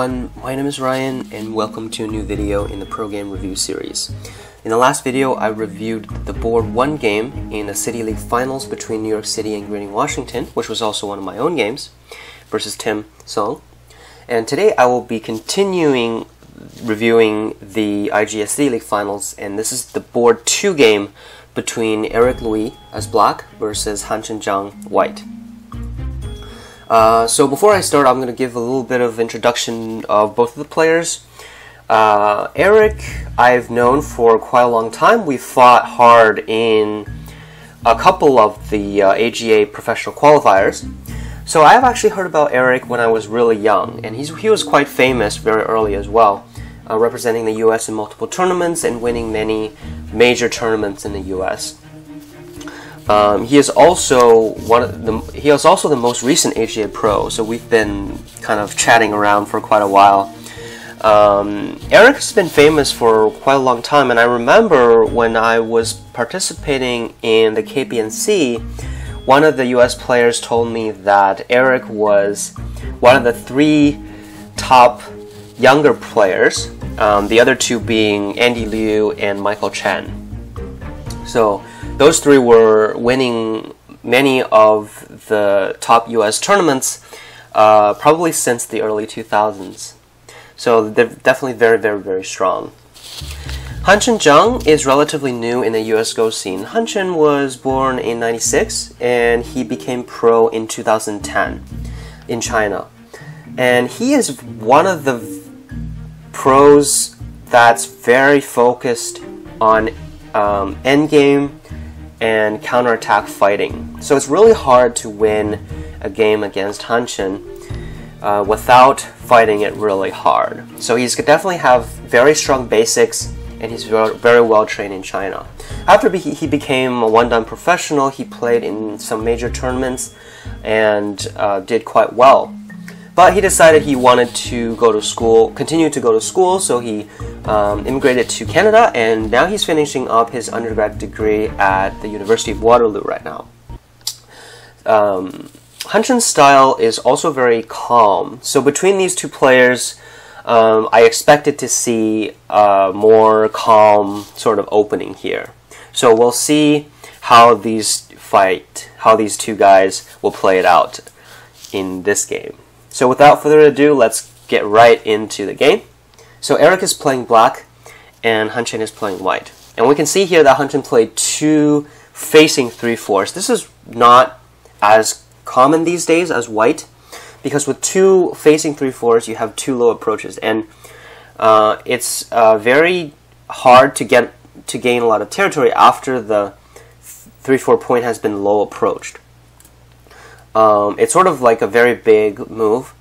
everyone, my name is Ryan and welcome to a new video in the Pro Game Review series. In the last video I reviewed the Board 1 game in the City League Finals between New York City and Greenwich, Washington, which was also one of my own games, versus Hanchen Zhang. And today I will be continuing reviewing the IGSD League Finals, and this is the Board 2 game between Eric Lui as black versus Hanchen Zhang white. So before I start, I'm going to give a little bit of introduction of both of the players. Eric, I've known for quite a long time. We fought hard in a couple of the AGA professional qualifiers. So I've actually heard about Eric when I was really young, and he was quite famous very early as well, representing the US in multiple tournaments and winning many major tournaments in the US. He is also the most recent AGA pro, so we've been kind of chatting around for quite a while. Eric has been famous for quite a long time, and I remember when I was participating in the KPNC, one of the US players told me that Eric was one of the 3 top younger players, the other 2 being Andy Liu and Michael Chen. So those 3 were winning many of the top US tournaments probably since the early 2000s. So they're definitely very, very, very strong. Hanchen Zhang is relatively new in the US Go scene. Hanchen was born in '96 and he became pro in 2010 in China. And he is one of the pros that's very focused on endgame and counterattack fighting. So it's really hard to win a game against Hanchen without fighting it really hard. So he's definitely have very strong basics, and he's very well trained in China. After he became a one-dan professional, he played in some major tournaments and did quite well. But he decided he wanted to go to school, continue to go to school, so he immigrated to Canada, and now he's finishing up his undergrad degree at the University of Waterloo right now. Hanchen's style is also very calm, so between these 2 players, I expected to see a more calm sort of opening here. So we'll see how these 2 guys will play it out in this game. So without further ado, let's get right into the game. So Eric is playing black and Hanchen is playing white. And we can see here that Hanchen played 2 facing 3/4. This is not as common these days as white, because with 2 facing 3/4 you have 2 low approaches, and it's very hard to gain a lot of territory after the 3/4 point has been low approached. It's sort of like a very big move,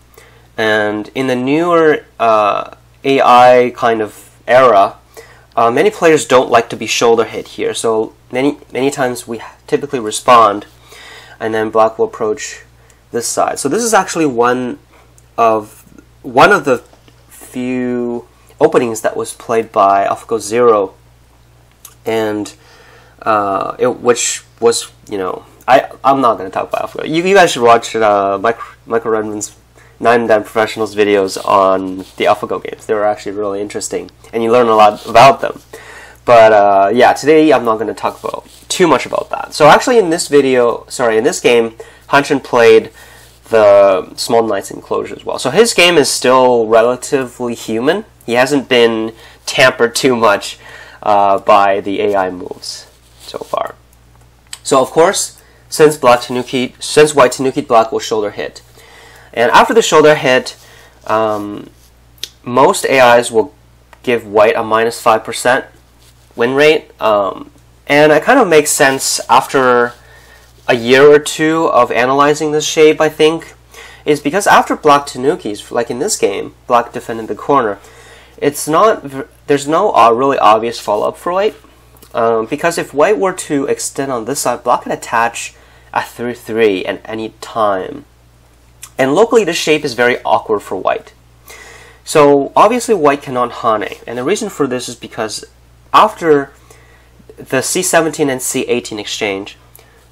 and in the newer AI kind of era, many players don't like to be shoulder hit here, so many times we typically respond, and then black will approach this side. So this is actually one of the few openings that was played by AlphaGo Zero, and which was, you know, I'm not going to talk about AlphaGo. You guys should watch Michael Redmond's 9dan Professionals videos on the AlphaGo games. They were actually really interesting, and you learn a lot about them. But yeah, today I'm not going to talk about too much about that. So actually in this game, Hanchen played the small knight's enclosure as well. So his game is still relatively human. He hasn't been tampered too much by the AI moves so far. So of course, since white Tanuki black will shoulder hit. And after the shoulder hit, most AIs will give white a -5% win rate. And it kind of makes sense after a year or 2 of analyzing this shape, I think, is because after black Tanukis, like in this game, black defended the corner, there's no really obvious follow-up for white. Because if white were to extend on this side, black could attach at 3/3 at any time. And locally, this shape is very awkward for white. So obviously white cannot hane, and the reason for this is because after the C17 and C18 exchange,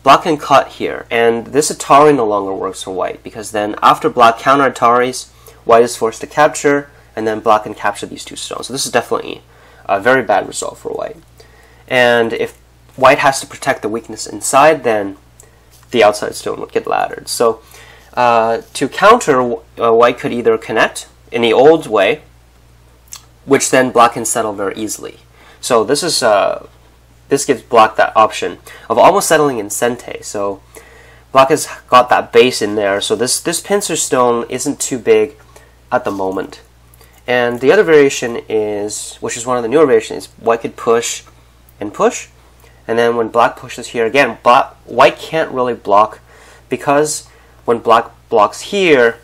black can cut here, and this Atari no longer works for white, because then after black counter Ataris, white is forced to capture, and then black can capture these 2 stones. So this is definitely a very bad result for white. And if white has to protect the weakness inside, then the outside stone would get laddered. So to counter, white could either connect in the old way, which then black can settle very easily. So this is this gives black that option of almost settling in sente. So black has got that base in there, so this pincer stone isn't too big at the moment. And the other variation is, which is one of the newer variations, is white could push and push, and then when black pushes here again, white can't really block, because when black blocks here,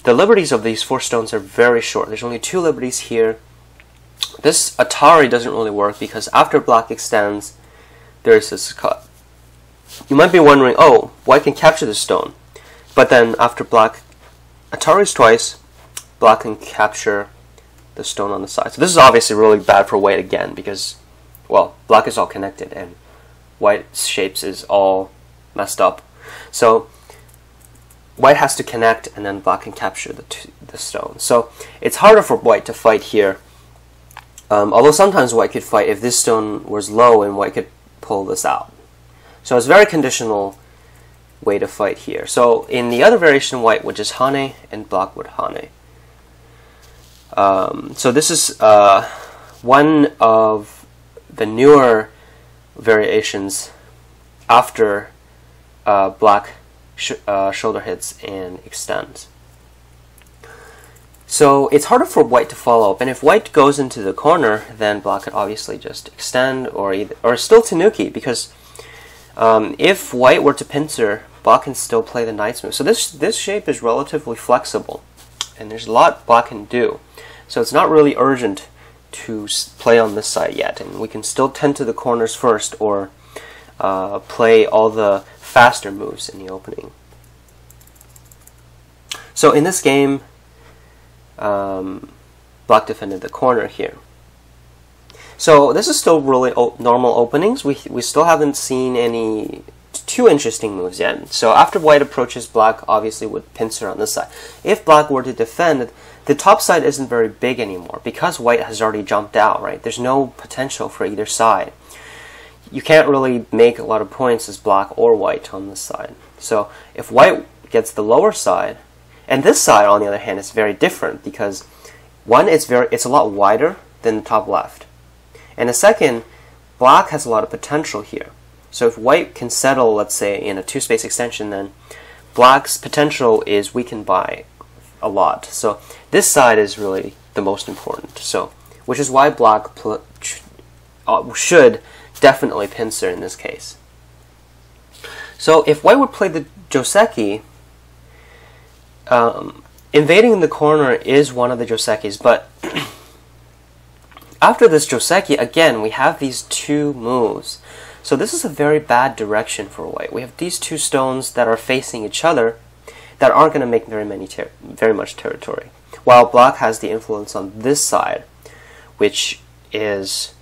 the liberties of these 4 stones are very short. There's only 2 liberties here. This Atari doesn't really work because after black extends, there's this cut. You might be wondering, oh, white can capture this stone, but then after black Ataris twice, black can capture the stone on the side. So this is obviously really bad for white again because, well, black is all connected and white's shapes is all messed up. So white has to connect and then black can capture the stone. So it's harder for white to fight here. Although sometimes white could fight if this stone was low and white could pull this out. So it's a very conditional way to fight here. So in the other variation, white would just hane and black would hane. So this is one of the newer variations after black shoulder hits and extends. So it's harder for white to follow up, and if white goes into the corner, then black could obviously just extend or still tanuki, because if white were to pincer, black can still play the knight's move. So this shape is relatively flexible, and there's a lot black can do. So it's not really urgent to play on this side yet, and we can still tend to the corners first, or play all the faster moves in the opening. So in this game, black defended the corner here. So this is still really normal openings. We still haven't seen any too interesting moves yet. So after white approaches, black obviously would pincer on this side. If black were to defend, the top side isn't very big anymore because white has already jumped out, right? There's no potential for either side. You can't really make a lot of points as black or white on this side. So if white gets the lower side, and this side, on the other hand, is very different because one, it's a lot wider than the top left, and the second, black has a lot of potential here. So if white can settle, let's say, in a 2-space extension, then black's potential is weakened by a lot. So this side is really the most important. So, which is why black should definitely pincer in this case. So if white would play the joseki, invading the corner is one of the josekis, but after this joseki, again, we have these 2 moves. So this is a very bad direction for white. We have these 2 stones that are facing each other that aren't going to make very much territory, while black has the influence on this side, which is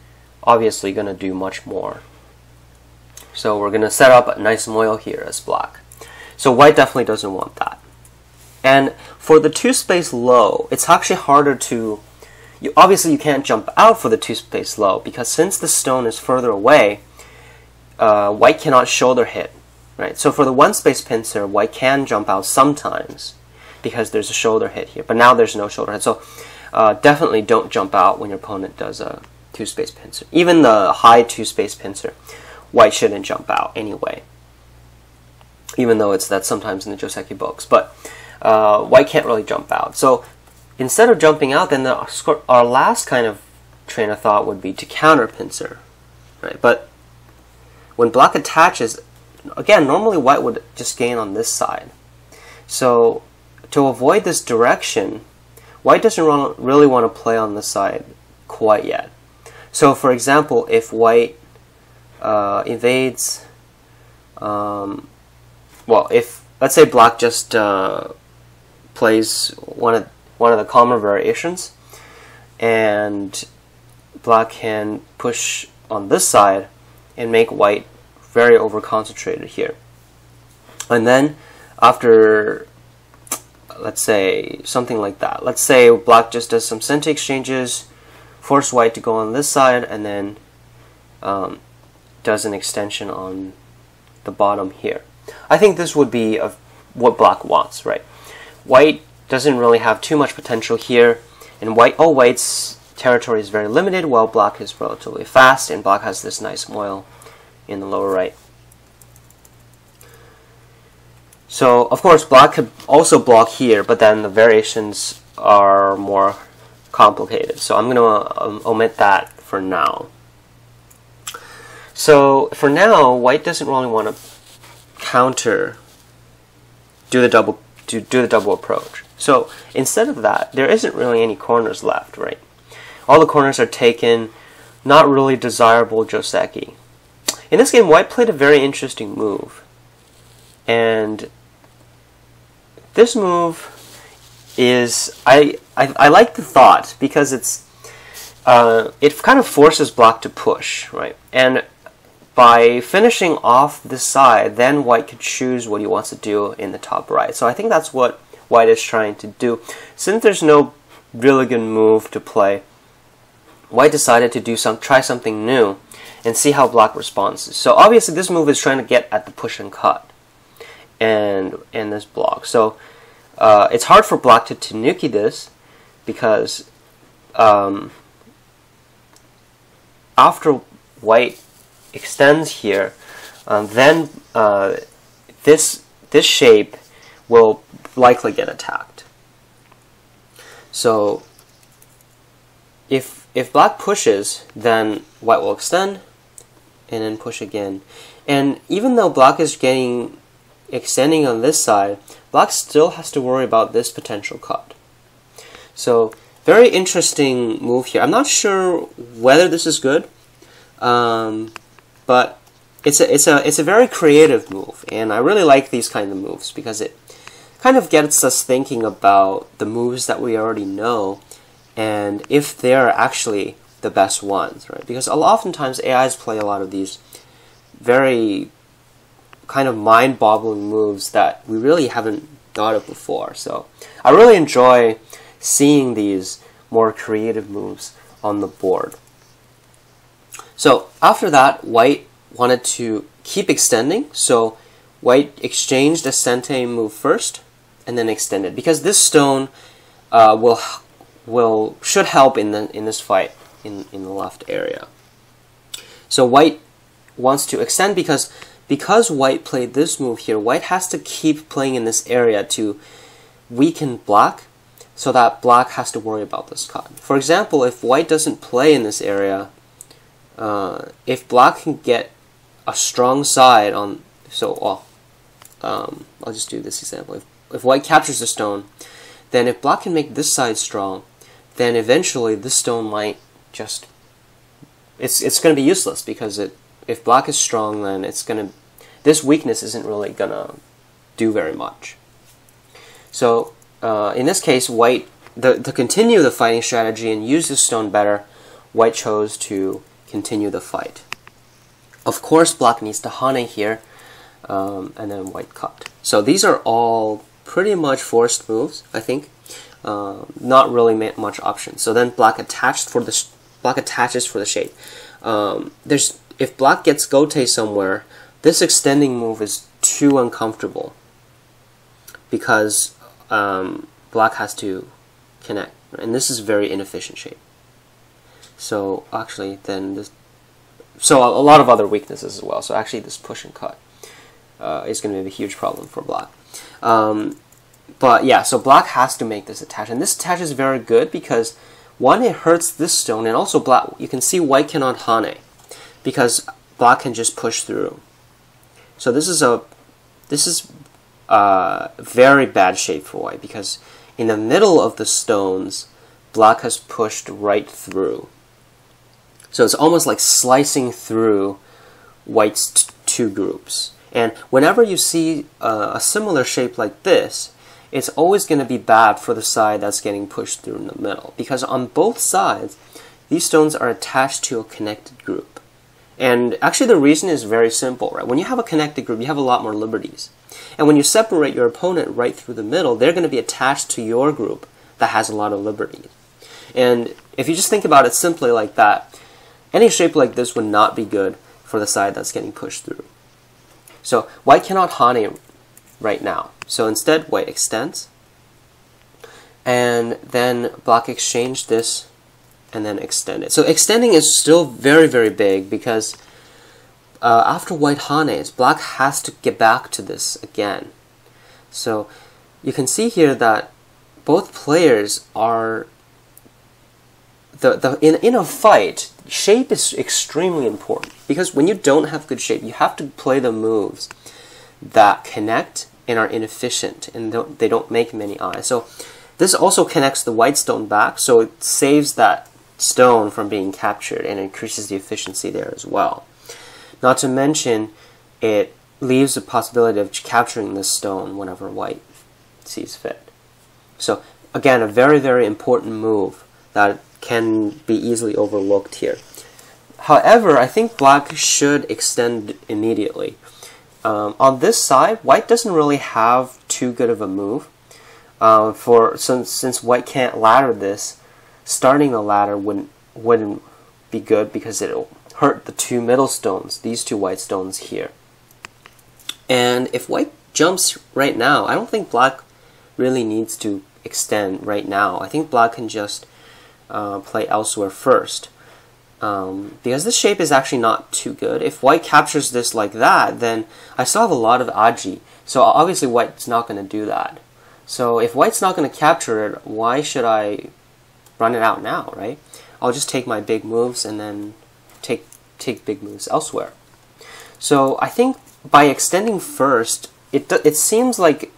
obviously going to do much more. So we're going to set up a nice moil here as black. So white definitely doesn't want that. And for the 2-space low, it's actually harder to... obviously you can't jump out for the 2-space low, because since the stone is further away, white cannot shoulder hit, right? So for the 1-space pincer, white can jump out sometimes, because there's a shoulder hit here. But now there's no shoulder hit. So definitely don't jump out when your opponent does a 2-space pincer. Even the high 2-space pincer, white shouldn't jump out anyway, even though that's sometimes in the joseki books. But white can't really jump out. So instead of jumping out, then our last kind of train of thought would be to counter pincer, right? But when black attaches, again, normally white would just gain on this side. So to avoid this direction, white doesn't really want to play on this side quite yet. So for example, if white invades, well, if let's say black just plays one of the calmer variations, and black can push on this side and make white very over concentrated here, and then after let's say something like that. Let's say black just does some center exchanges, force white to go on this side, and then does an extension on the bottom here. I think this would be what black wants, right? White doesn't really have too much potential here, and white's territory is very limited, while black is relatively fast, and black has this nice moil in the lower right. So, of course, black could also block here, but then the variations are more complicated. So I'm going to omit that for now. So, for now, white doesn't really want to do the double approach. So, instead of that, there isn't really any corners left, right? All the corners are taken, not really desirable dissect. In this game, white played a very interesting move. And this move is, I like the thought because it kind of forces black to push, right? And by finishing off this side, then white could choose what he wants to do in the top right. So I think that's what white is trying to do. Since there's no really good move to play, white decided to try something new and see how black responds. So obviously this move is trying to get at the push and cut and this block. So it's hard for black to tanuki this because after white extends here, then this shape will likely get attacked. So if black pushes, then white will extend and then push again. And even though black is extending on this side, black still has to worry about this potential cut. So very interesting move here. I'm not sure whether this is good, but it's a very creative move, and I really like these kind of moves because it kind of gets us thinking about the moves that we already know and if they're actually the best ones, right? Because oftentimes AIs play a lot of these very kind of mind-boggling moves that we really haven't thought of before. So I really enjoy seeing these more creative moves on the board. So after that, white wanted to keep extending, so white exchanged a sente move first and then extended, because this stone should help in this fight in the left area. So white wants to extend because white played this move here, white has to keep playing in this area to weaken black, so that black has to worry about this cut. For example, if white doesn't play in this area, if black can get a strong side on, I'll just do this example. If white captures the stone, then if black can make this side strong, then eventually this stone might just, it's going to be useless, because if black is strong, then this weakness isn't really going to do very much. So in this case, white, to continue the fighting strategy and use this stone better, white chose to continue the fight. Of course, black needs to hane here, and then white cut. So these are all pretty much forced moves, I think. Not really much options. So then black attaches for the shape. If black gets gote somewhere, this extending move is too uncomfortable because black has to connect, and this is a very inefficient shape. So actually, then a lot of other weaknesses as well. So actually, this push and cut is going to be a huge problem for black. But yeah, so black has to make this attach, and this attach is very good because one, it hurts this stone, and also black, you can see white cannot hane because black can just push through. So this is a very bad shape for white, because in the middle of the stones, black has pushed right through. So it's almost like slicing through white's two groups. And whenever you see a similar shape like this, it's always going to be bad for the side that's getting pushed through in the middle, because on both sides, these stones are attached to a connected group. And actually the reason is very simple, right? When you have a connected group, you have a lot more liberties. And when you separate your opponent right through the middle, they're going to be attached to your group that has a lot of liberties. And if you just think about it simply like that, any shape like this would not be good for the side that's getting pushed through. So white cannot Hane right now. So instead, white extends. And then black exchange this and then extend it. So extending is still very, very big because after white Hanes, black has to get back to this again. So you can see here that both players are in a fight. Shape is extremely important because when you don't have good shape, you have to play the moves that connect and are inefficient and they don't make many eyes. So this also connects the white stone back, so it saves that stone from being captured and increases the efficiency there as well. Not to mention, it leaves the possibility of capturing this stone whenever white sees fit. So again, a very, very important move that can be easily overlooked here. However, I think black should extend immediately. On this side, white doesn't really have too good of a move. Since white can't ladder this, starting a ladder wouldn't be good because it'll hurt the two middle stones, these two white stones here. And if white jumps right now, I don't think black really needs to extend right now. I think black can just play elsewhere first. Because this shape is actually not too good. If white captures this like that, then I still have a lot of AGA. So obviously white's not going to do that. So if white's not going to capture it, why should I run it out now, right? I'll just take my big moves and then take big moves elsewhere. So I think by extending first, it seems like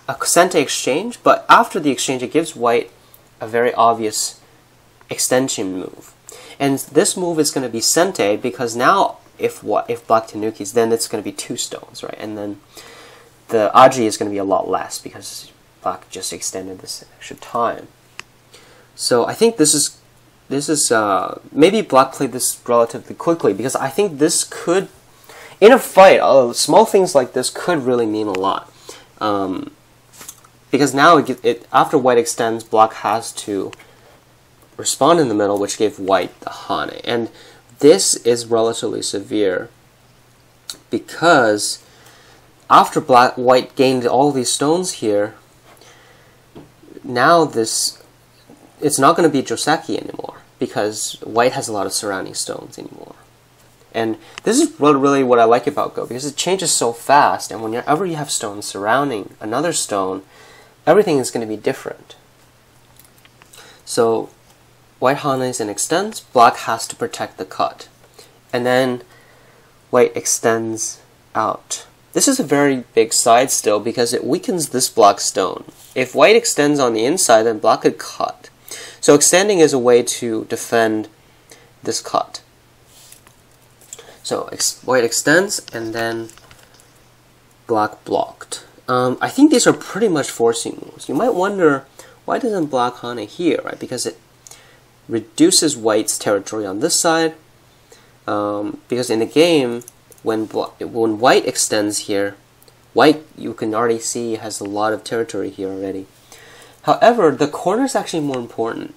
a sente exchange, but after the exchange it gives white a very obvious extension move. And this move is going to be sente because now if black tenukis, then it's going to be two stones, right? And then the AGA is going to be a lot less because black just extended this extra time. So I think this is maybe black played this relatively quickly because I think this could, in a fight, small things like this could really mean a lot. Because now after white extends, black has to respond in the middle, which gave white the Hane. And this is relatively severe because after white gained all these stones here, now it's not going to be Joseki anymore because white has a lot of surrounding stones anymore. And this is really what I like about Go because it changes so fast, and whenever you have stones surrounding another stone, everything is going to be different. So white Hanes and extends, black has to protect the cut. And then white extends out. This is a very big side still because it weakens this black stone. If white extends on the inside, then black could cut. So extending is a way to defend this cut. So white extends and then black blocked. I think these are pretty much forcing moves. You might wonder, why doesn't black Hane here, right? Because it reduces white's territory on this side. Because in the game, when white extends here, white, you can already see, has a lot of territory here already. However, the corner is actually more important.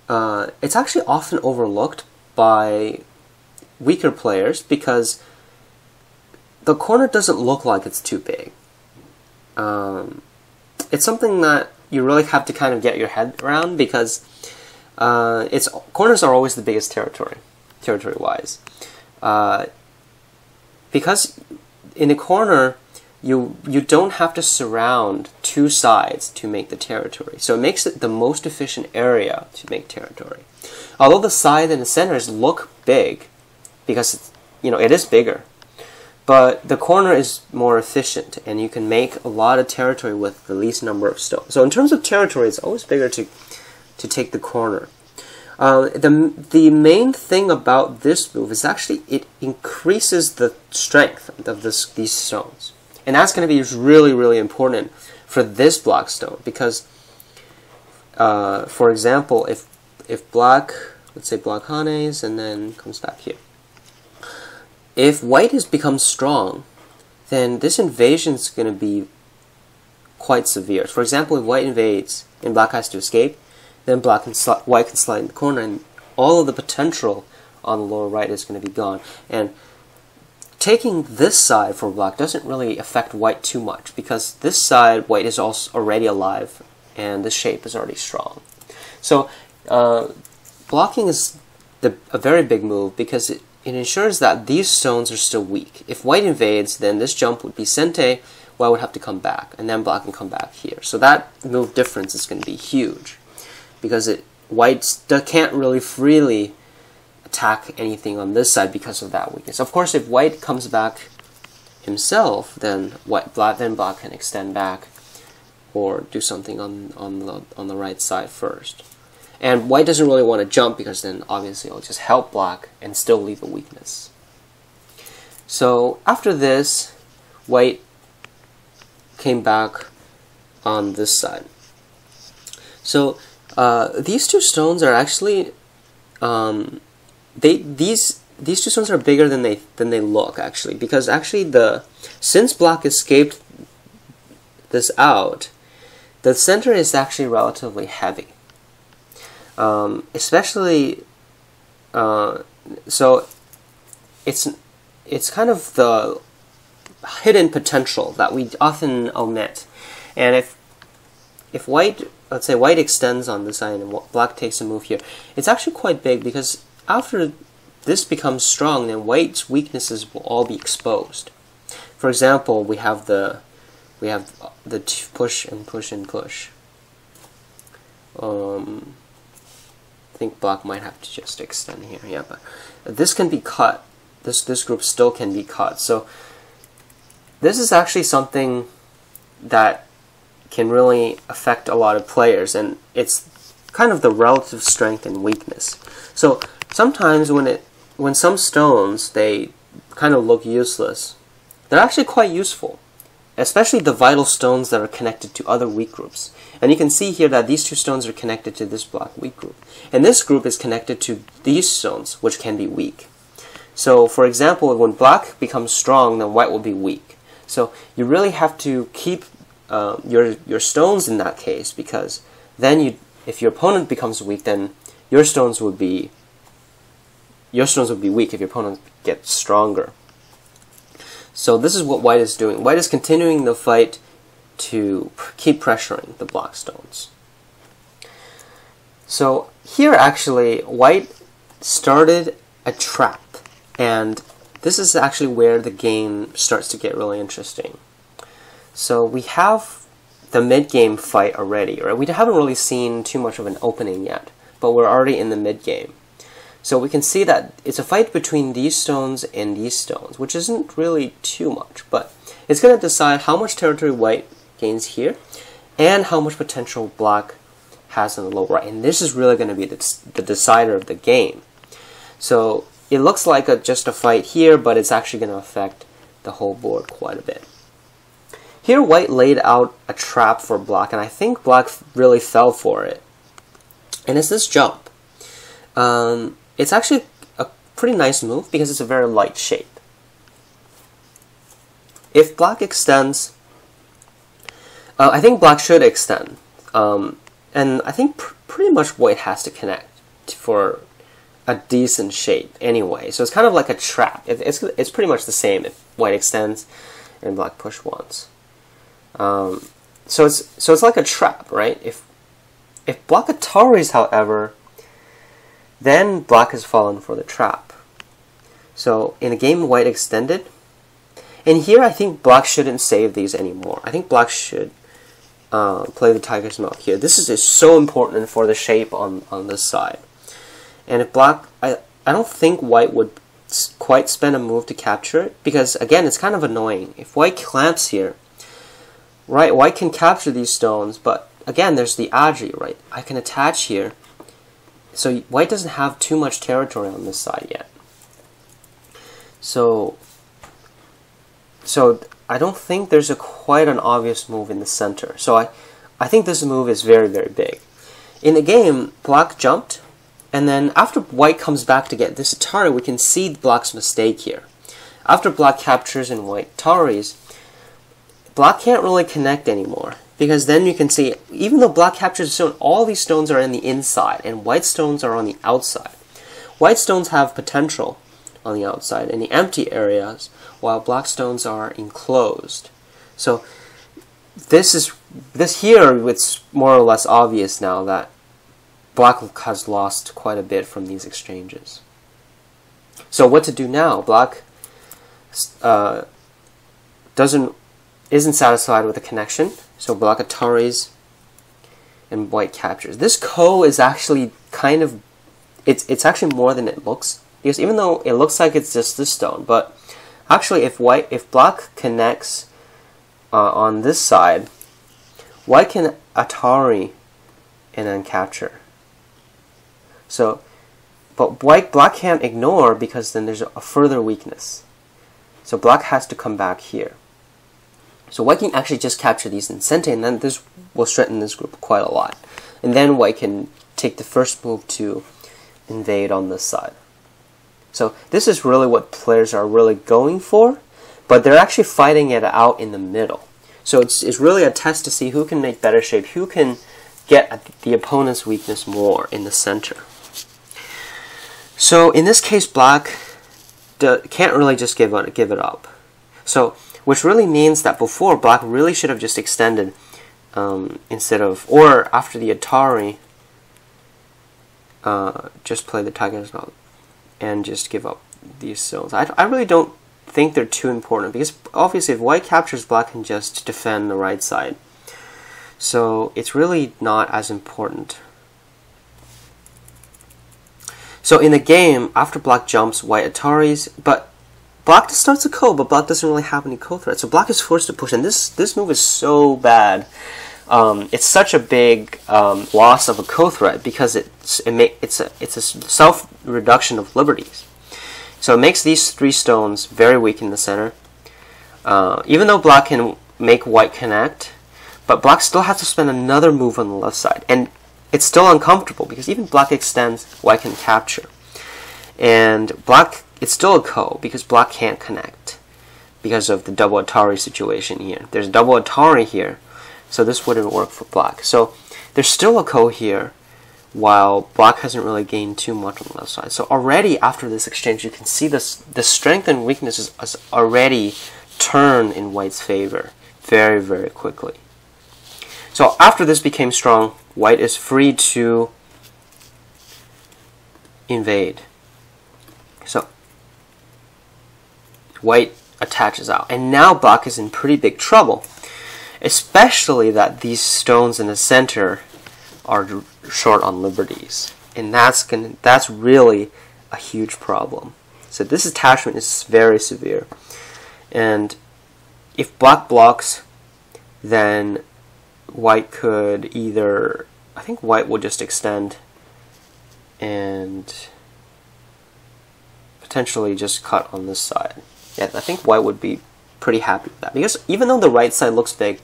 It's actually often overlooked by weaker players because the corner doesn't look like it's too big. It's something that you really have to kind of get your head around because corners are always the biggest territory-wise. Because in the corner, you don't have to surround two sides to make the territory. So it makes it the most efficient area to make territory. Although the side and the centers look big, because it is bigger, but the corner is more efficient, and you can make a lot of territory with the least number of stones. So in terms of territory, it's always bigger to take the corner. The main thing about this move is actually it increases the strength of these stones. And that's going to be really, really important for this black stone because, for example, if black, let's say black Hanes and then comes back here. if white has become strong, then this invasion is going to be quite severe. For example, if white invades and black has to escape, then white can slide in the corner, and all of the potential on the lower right is going to be gone. And taking this side for black doesn't really affect white too much, because this side, white is also already alive, and the shape is already strong. So blocking is a very big move, because it ensures that these stones are still weak. If white invades, then this jump would be sente, white would have to come back, and then black can come back here. So that move difference is going to be huge, because white can't really freely attack anything on this side because of that weakness. Of course, if white comes back himself, then black can extend back or do something on the right side first. And white doesn't really want to jump, because then obviously it'll just help black and still leave a weakness. So after this, white came back on this side. So these two stones are actually these two stones are bigger than they look, actually, because actually since black escaped this out, the center is actually relatively heavy. Especially so it's kind of the hidden potential that we often omit. And if white, let's say white extends on this side and black takes a move here, it's actually quite big, because after this becomes strong, then white's weaknesses will all be exposed. For example, we have the push and push and push. I think black might have to just extend here, yeah, but this can be cut. This group still can be cut. So this is actually something that can really affect a lot of players, and it's kind of the relative strength and weakness. So sometimes when some stones, they kind of look useless, they're actually quite useful, especially the vital stones that are connected to other weak groups. And you can see here that these two stones are connected to this black weak group, and this group is connected to these stones, which can be weak. So for example, when black becomes strong, then white will be weak. So you really have to keep your stones in that case, because then if your opponent becomes weak, then your stones would be weak if your opponent gets stronger. So this is what white is doing. White is continuing the fight to keep pressuring the black stones. So here actually white started a trap, and this is actually where the game starts to get really interesting. So we have the mid-game fight already, right? We haven't really seen too much of an opening yet, but we're already in the mid-game. So we can see that it's a fight between these stones and these stones, which isn't really too much, but it's going to decide how much territory white gains here and how much potential black has in the lower right. And this is really going to be the decider of the game. So it looks like just a fight here, but it's actually going to affect the whole board quite a bit. Here white laid out a trap for black, and I think black really fell for it. And it's this jump. It's actually a pretty nice move, because it's a very light shape. If black extends, I think black should extend. And I think pretty much white has to connect for a decent shape anyway. So it's kind of like a trap. It's pretty much the same if white extends and black push once. So it's like a trap, right? If black ataris, however, then black has fallen for the trap. So in the game, white extended, and here I think black shouldn't save these anymore. I think black should play the tiger's mouth here. This is so important for the shape on this side. And if black, I don't think white would quite spend a move to capture it, because again, it's kind of annoying. If white clamps here, right, white can capture these stones, but again, there's the AGA, right? I can attach here. So white doesn't have too much territory on this side yet. So I don't think there's quite an obvious move in the center. So I think this move is very, very big. In the game, black jumped, and then after white comes back to get this Atari, we can see black's mistake here. after black captures and white taris, black can't really connect anymore. Because then you can see, even though black captures a stone, all these stones are in the inside, and white stones are on the outside. White stones have potential on the outside in the empty areas, while black stones are enclosed. So this here, it's more or less obvious now that black has lost quite a bit from these exchanges. So what to do now? Black isn't satisfied with the connection, so black ataris and white captures. This ko is actually kind of, it's actually more than it looks, because even though it looks like it's just this stone, but actually if black connects on this side, white can atari and then capture. So, but black can't ignore, because then there's a further weakness. So black has to come back here. So white can actually just capture these in center, and then this will strengthen this group quite a lot. And then white can take the first move to invade on this side. So this is really what players are really going for, but they're actually fighting it out in the middle. So it's really a test to see who can make better shape, who can get the opponent's weakness more in the center. So in this case, black can't really just give it up. So, which really means that before, black really should have just extended instead of, or after the atari, just play the tiger as well and just give up these stones. I really don't think they're too important, because obviously if white captures, black can just defend the right side. So it's really not as important. So in the game, after black jumps, white ataris, but black starts a ko, but black doesn't really have any ko threat. So black is forced to push, and this move is so bad. It's such a big loss of a ko threat, because it's a self reduction of liberties. So it makes these three stones very weak in the center. Even though black can make white connect, but black still has to spend another move on the left side, and it's still uncomfortable, because even black extends, white can capture, and black, it's still a ko, because black can't connect because of the double atari situation here. There's double atari here, so this wouldn't work for black. So there's still a ko here, while black hasn't really gained too much on the left side. So already after this exchange, you can see the strength and weaknesses has already turned in white's favor very, very quickly. So after this became strong, white is free to invade. So white attaches out, and now black is in pretty big trouble, especially that these stones in the center are short on liberties, and that's really a huge problem. So this attachment is very severe, and if black blocks, then white could either, I think white will just extend and potentially just cut on this side. Yeah, I think white would be pretty happy with that, because even though the right side looks big,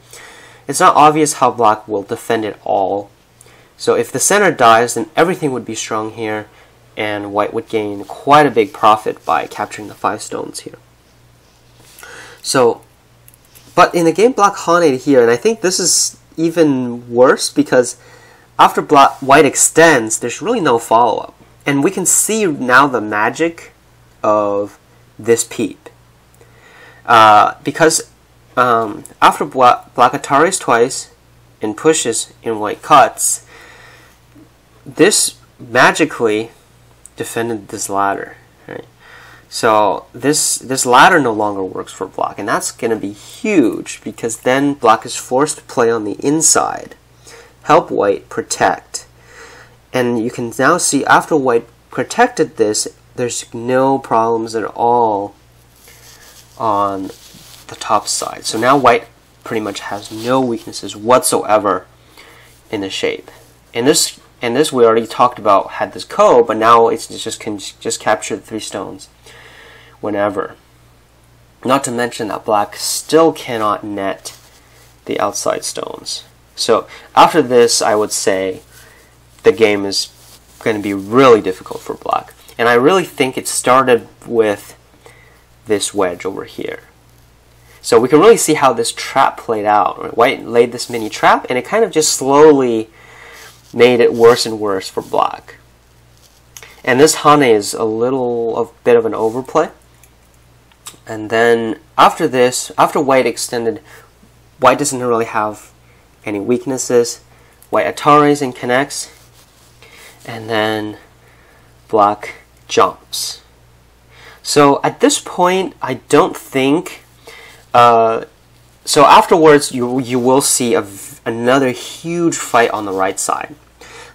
it's not obvious how black will defend it all. So if the center dies, then everything would be strong here, and white would gain quite a big profit by capturing the 5 stones here. So, but in the game, black haunted here, and I think this is even worse, because after white extends, there's really no follow-up. And we can see now the magic of this peep. Because after black ataris twice and pushes and white cuts, this magically defended this ladder. Right? So this ladder no longer works for black, and that's going to be huge, because then black is forced to play on the inside, help white protect. And you can now see after white protected this, there's no problems at all on the top side. So now white pretty much has no weaknesses whatsoever in the shape. And this we already talked about had this ko, but now it's just can just capture the 3 stones whenever. Not to mention that black still cannot net the outside stones. So after this, I would say the game is going to be really difficult for black. And I really think it started with this wedge over here. So we can really see how this trap played out. Right? White laid this mini trap, and it kind of just slowly made it worse and worse for black. And this Hane is a bit of an overplay. And then after this, after white extended, white doesn't really have any weaknesses. White Ataris and connects, and then black jumps. So at this point, I don't think. So afterwards, you will see another huge fight on the right side.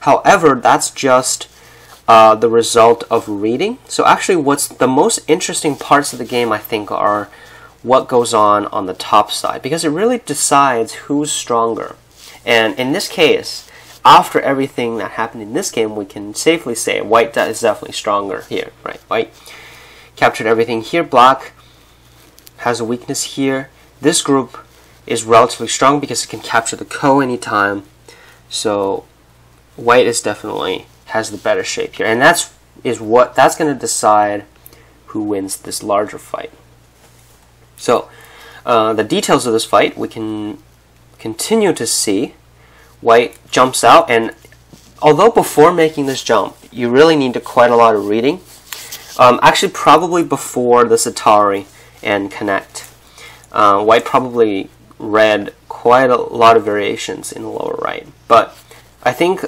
However, that's just the result of reading. So actually, what's the most interesting parts of the game, I think, are what goes on the top side, because it really decides who's stronger. And in this case, after everything that happened in this game, we can safely say white is definitely stronger here, right? White captured everything here. Black has a weakness here. This group is relatively strong because it can capture the ko anytime. So white is definitely has the better shape here, and that's going to decide who wins this larger fight. So the details of this fight we can continue to see. White jumps out, and although before making this jump you really need quite a lot of reading, actually probably before the Atari and connect, white probably read quite a lot of variations in the lower right. But I think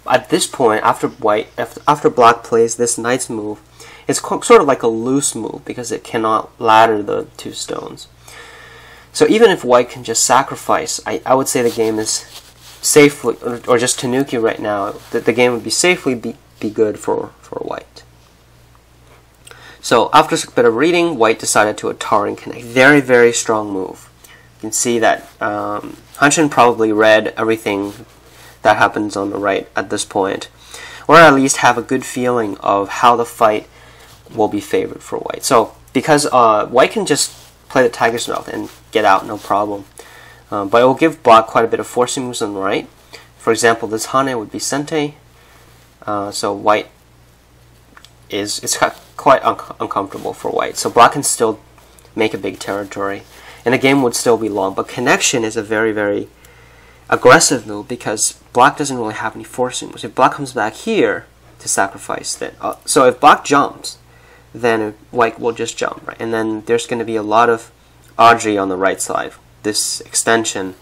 at this point, after black plays this knight's move, it's sort of like a loose move because it cannot ladder the two stones. So even if white can just sacrifice, I would say the game is safely, or just Tanuki right now, that the game would be safely be good for white. So after a bit of reading, white decided to Atari and connect. Very, very strong move. You can see that Hanchen probably read everything that happens on the right at this point, or at least have a good feeling of how the fight will be favored for white. So because white can just play the tiger's mouth and get out, no problem. But it will give black quite a bit of forcing moves on the right. For example, this Hane would be Sente. So white it's quite uncomfortable for white. So black can still make a big territory, and the game would still be long. But connection is a very, very aggressive move because black doesn't really have any forcing moves. If black comes back here to sacrifice, then so if black jumps, then white will just jump, right? And then there's going to be a lot of agi on the right side. This extension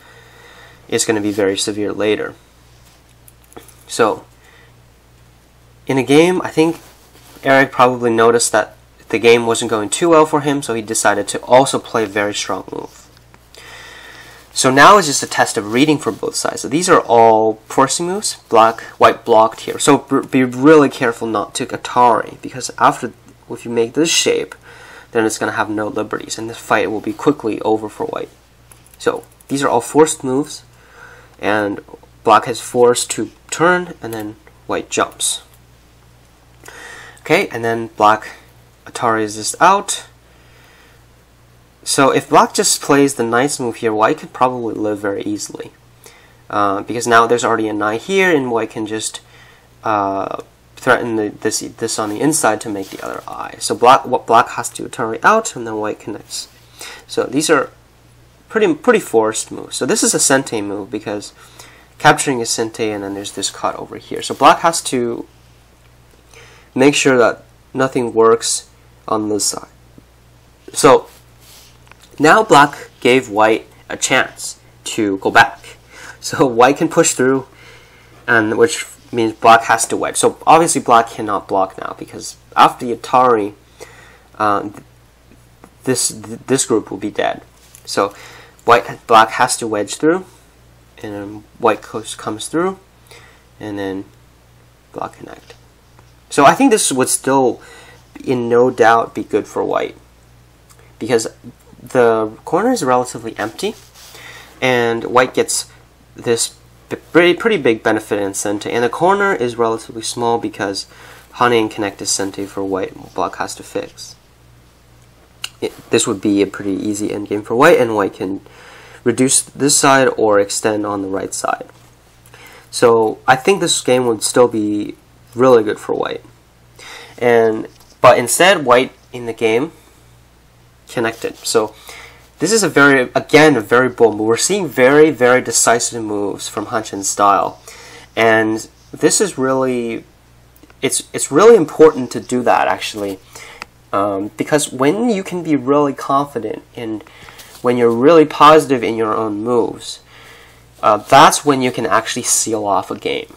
is going to be very severe later. So in a game, I think Eric probably noticed that the game wasn't going too well for him, so he decided to also play a very strong move. So now it's just a test of reading for both sides. So these are all forcing moves. White blocked here. So be really careful not to Atari, because if you make this shape, then it's going to have no liberties, and this fight will be quickly over for white. So these are all forced moves, and black has forced to turn, and then white jumps. Okay, and then black Ataris this out. So if black just plays the knight's move here, white could probably live very easily. Because now there's already a knight here, and white can just threaten this on the inside to make the other eye. So black has to Atari out, and then white connects. So these are pretty forced moves. So this is a Sente move because capturing is Sente, and then there's this cut over here. So black has to make sure that nothing works on this side. So now black gave white a chance to go back. So white can push through, and which means black has to wedge. So obviously black cannot block now, because after the Atari, this group will be dead. So black has to wedge through, and then white comes through, and then black connect. So I think this would still, in no doubt, be good for white, because the corner is relatively empty, and white gets this pretty big benefit in Sente, and the corner is relatively small because Hane and connect is Sente for white, and black has to fix. This would be a pretty easy endgame for white, and white can reduce this side or extend on the right side. So I think this game would still be really good for white. But instead, white in the game connected. So this is a very bold move. We're seeing very, very decisive moves from Hanchen's style, and this is really, it's really important to do that actually, because when you can be really confident and when you're really positive in your own moves, that's when you can actually seal off a game.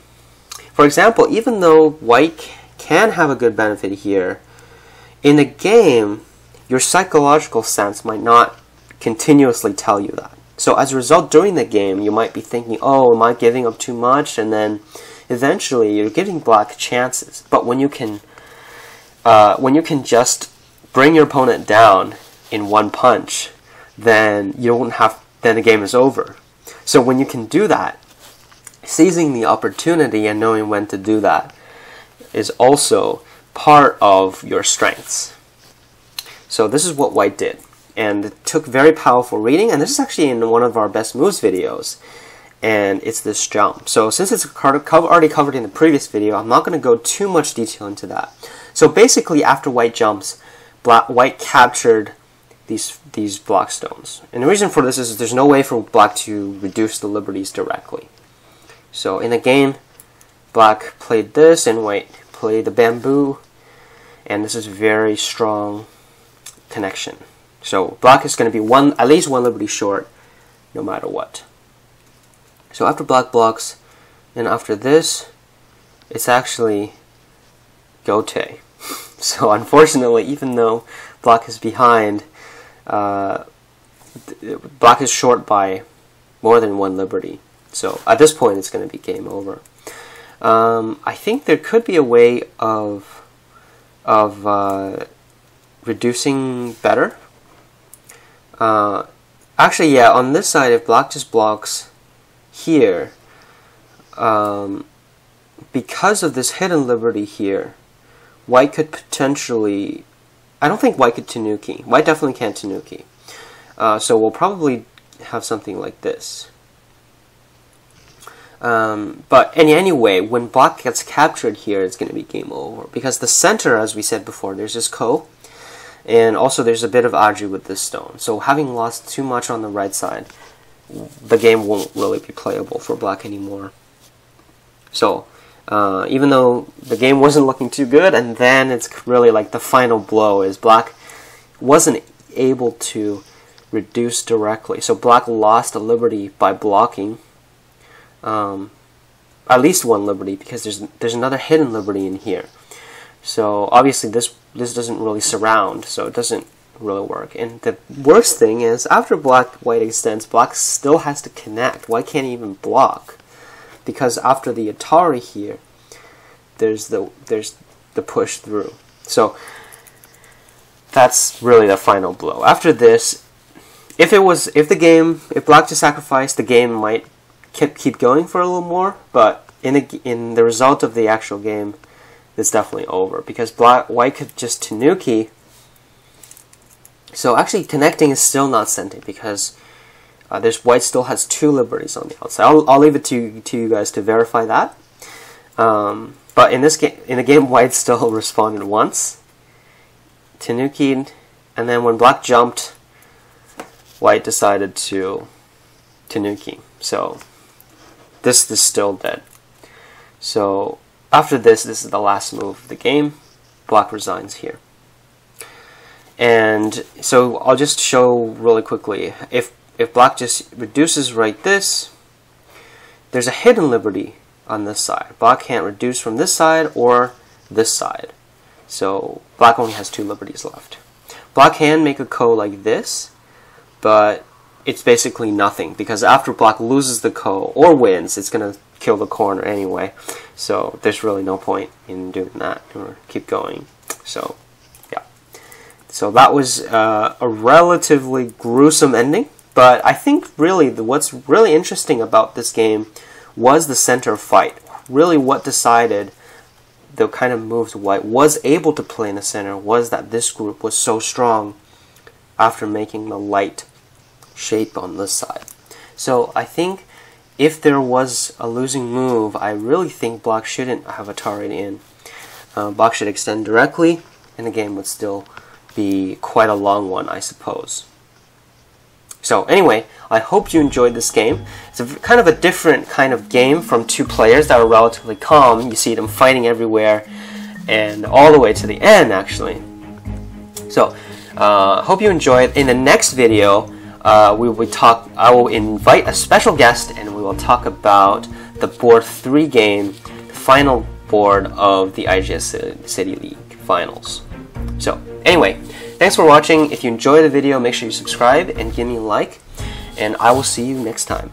For example, even though white can have a good benefit here, in the game, your psychological sense might not continuously tell you that. So as a result, during the game, you might be thinking, oh, am I giving up too much? And then eventually you're giving black chances. But when you can just bring your opponent down in one punch, then then the game is over. So when you can do that, seizing the opportunity and knowing when to do that is also part of your strengths. So this is what white did, and it took very powerful reading, and this is actually in one of our best moves videos, and it's this jump. So since it's already covered in the previous video, I'm not going to go too much detail into that. So basically, after white jumps, white captured these block stones, and the reason for this is there's no way for black to reduce the liberties directly. So in the game, black played this and white played the bamboo, and this is very strong connection. So black is going to be at least one liberty short no matter what. So after black blocks, and after this, it's actually gote. So unfortunately, even though black is behind, black is short by more than one liberty. So at this point, it's going to be game over. I think there could be a way of reducing better. Actually, yeah, on this side, if black just blocks here, because of this hidden liberty here, white could potentially, I don't think white could tanuki. White definitely can't tanuki. So we'll probably have something like this. But anyway, when black gets captured here, it's going to be game over. Because the center, as we said before, there's this ko, and also there's a bit of aji with this stone. So having lost too much on the right side, the game won't really be playable for black anymore. So even though the game wasn't looking too good, and then it's really like the final blow is black wasn't able to reduce directly. So black lost a liberty by blocking. At least one liberty, because there's another hidden liberty in here. So obviously this doesn't really surround, so it doesn't really work. And the worst thing is, after white extends, black still has to connect. White can't even block, because after the Atari here, there's the push through. So that's really the final blow. After this, if black just sacrificed, the game might keep going for a little more, but in the result of the actual game, it's definitely over, because white could just tanuki. So actually connecting is still not sending, because white still has two liberties on the outside. I'll leave it to you guys to verify that. But in the game, white still responded once, tanukied, and then when black jumped, white decided to tanuki. So this is still dead. So after this is the last move of the game. Black resigns here. And so I'll just show really quickly. If black just reduces right this, there's a hidden liberty on this side. Black can't reduce from this side or this side. So black only has two liberties left. Black can make a ko like this, but it's basically nothing, because after black loses the ko or wins, it's going to kill the corner anyway. So there's really no point in doing that, or keep going. So yeah. So that was a relatively gruesome ending, but I think really what's really interesting about this game was the center fight. Really what decided the kind of moves white was able to play in the center was that this group was so strong after making the light shape on this side. So I think if there was a losing move, I really think black shouldn't have Atari'd in. Black should extend directly, and the game would still be quite a long one, I suppose. So anyway, I hope you enjoyed this game. It's kind of a different kind of game from two players that are relatively calm. You see them fighting everywhere and all the way to the end, actually. So hope you enjoyed. In the next video, I will invite a special guest and we will talk about the Board 3 game, the final board of the IGA City League Finals. So anyway, thanks for watching. If you enjoyed the video, make sure you subscribe and give me a like, and I will see you next time.